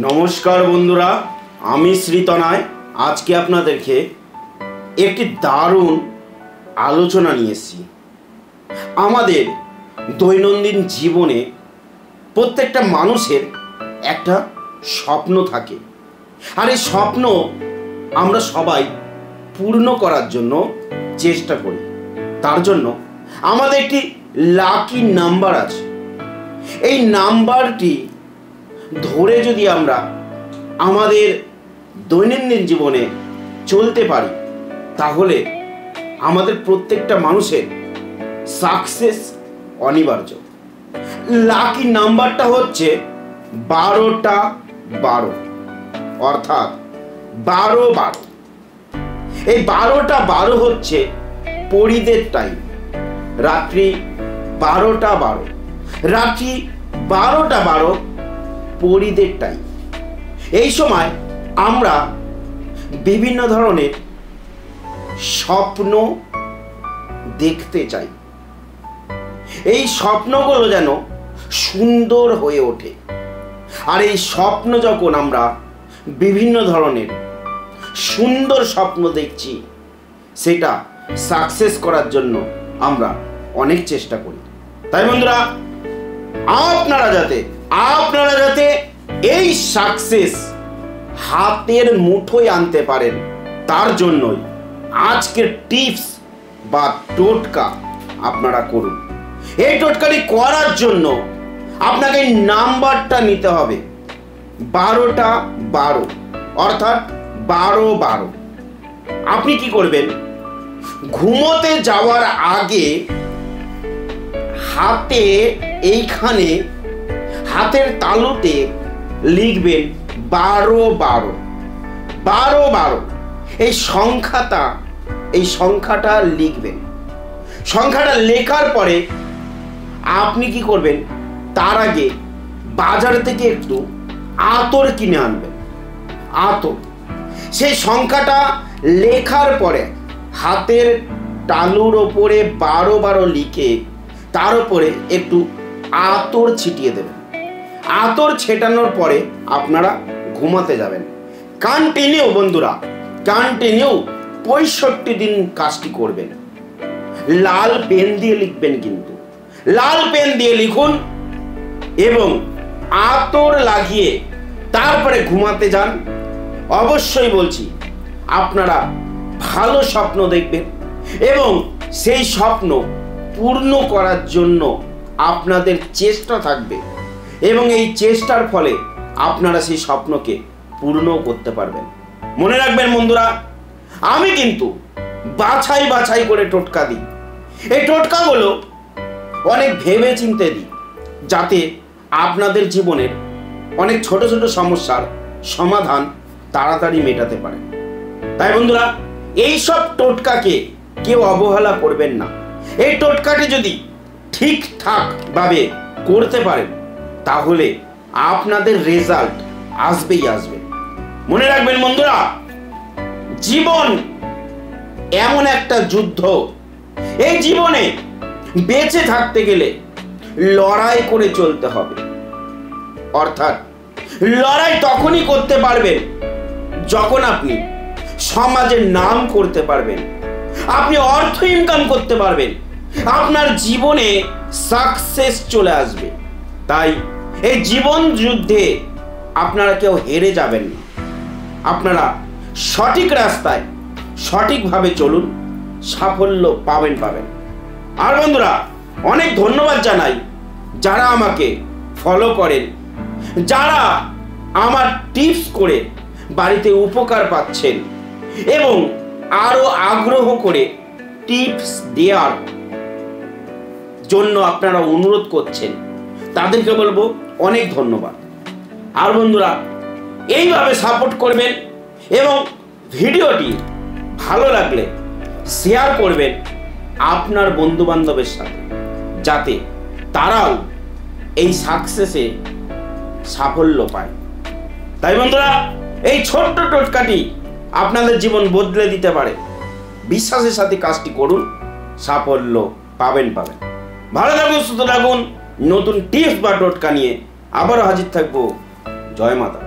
নমস্কার বন্ধুরা, আমি শ্রীতনয়। আজকে আপনাদেরকে একটি দারুণ আলোচনা নিয়ে এসেছি। আমাদের দৈনন্দিন জীবনে প্রত্যেকটা মানুষের একটা স্বপ্ন থাকে, আর এই স্বপ্ন আমরা সবাই পূর্ণ করার জন্য চেষ্টা করি। তার জন্য আমাদের একটি লাকি নাম্বার আছে। এই নাম্বারটি ধরে যদি আমরা আমাদের দৈনন্দিন জীবনে চলতে পারি, তাহলে আমাদের প্রত্যেকটা মানুষের সাকসেস অনিবার্য। লাকি নাম্বারটা হচ্ছে 12টা 12, অর্থাৎ 12-12। এই 12টা 12 হচ্ছে পরিদের টাইম। রাত্রি 12টা 12, রাত্রি 12টা 12 পরিদের টাইম। এই সময় আমরা বিভিন্ন ধরনের স্বপ্ন দেখতে চাই। এই স্বপ্নগুলো যেন সুন্দর হয়ে ওঠে। আর এই স্বপ্ন যখন আমরা বিভিন্ন ধরনের সুন্দর স্বপ্ন দেখছি, সেটা সাকসেস করার জন্য আমরা অনেক চেষ্টা করি। তাই বন্ধুরা, আপনারা যাতে এই সাকসেস হাতের মুঠোয় আনতে পারেন, তার জন্যই আজকের টিপস বা টোটকা আপনারা করুন। এই টোটকাটি করার জন্য আপনাকে নাম্বারটা নিতে হবে 12টা 12, অর্থাৎ 12-12। আপনি কি করবেন? ঘুমোতে যাওয়ার আগে হাতে এইখানে হাতের তালুতে লিখবেন 12-12 12-12। এই সংখ্যাটা লিখবেন। সংখ্যাটা লেখার পরে আপনি কি করবেন? তার আগে বাজার থেকে একটু আতর কিনে আনবেন। আতর, সেই সংখ্যাটা লেখার পরে হাতের তালুর ওপরে 12-12 লিখে তার উপরে একটু আতর ছিটিয়ে দেবেন। আতর ছেটানোর পরে আপনারা ঘুমাতে যাবেন। বন্ধুরা, কন্টিনিউ 65 দিন কাজটি করবেন। লাল পেন দিয়ে লিখবেন, কিন্তু লাল পেন দিয়ে লিখুন এবং আতর লাগিয়ে তারপরে ঘুমাতে যান। অবশ্যই বলছি, আপনারা ভালো স্বপ্ন দেখবেন এবং সেই স্বপ্ন পূর্ণ করার জন্য আপনাদের চেষ্টা থাকবে, এবং এই চেষ্টার ফলে আপনারা সেই স্বপ্নকে পূর্ণ করতে পারবেন। মনে রাখবেন বন্ধুরা, আমি কিন্তু বাছাই করে টোটকা দিই। এই টোটকাগুলো অনেক ভেবে চিন্তে দিই, যাতে আপনাদের জীবনের অনেক ছোট ছোট সমস্যার সমাধান তাড়াতাড়ি মেটাতে পারেন। তাই বন্ধুরা, এই সব টোটকাকে কেউ অবহেলা করবেন না। এই টোটকাটি যদি ঠিকঠাক ভাবে করতে পারেন, তাহলে আপনাদের রেজাল্ট আসবেই আসবে। মনে রাখবেন বন্ধুরা, জীবন এমন একটা যুদ্ধ। এই জীবনে বেঁচে থাকতে গেলে লড়াই করে চলতে হবে। অর্থাৎ লড়াই তখনই করতে পারবেন যখন আপনি সমাজের নাম করতে পারবেন, আপনি অর্থ ইনকাম করতে পারবেন, আপনার জীবনে সাকসেস চলে আসবে। তাই এই জীবন যুদ্ধে আপনারা কেউ হেরে যাবেন না। আপনারা সঠিক রাস্তায় সঠিকভাবে চলুন, সাফল্য পাবেন। আর বন্ধুরা, অনেক ধন্যবাদ জানাই যারা আমাকে ফলো করেন, যারা আমার টিপস করে বাড়িতে উপকার পাচ্ছেন এবং আরো আগ্রহ করে টিপস দেওয়ার জন্য আপনারা অনুরোধ করছেন, তাদেরকে বলবো অনেক ধন্যবাদ। আর বন্ধুরা, এইভাবে সাপোর্ট করবেন এবং ভিডিওটি ভালো লাগলে শেয়ার করবেন আপনার বন্ধু বান্ধবের সাথে, যাতে তারাও এই সাকসেসে সাফল্য পায়। তাই বন্ধুরা, এই ছোট্ট টোটকাটি আপনাদের জীবন বদলে দিতে পারে। বিশ্বাসের সাথে কাজটি করুন, সাফল্য পাবেন। ভালো থাকুন, সুস্থ থাকুন। নতুন টিপস বা টোটকা নিয়ে আবারও হাজির থাকবো। জয় মাতা।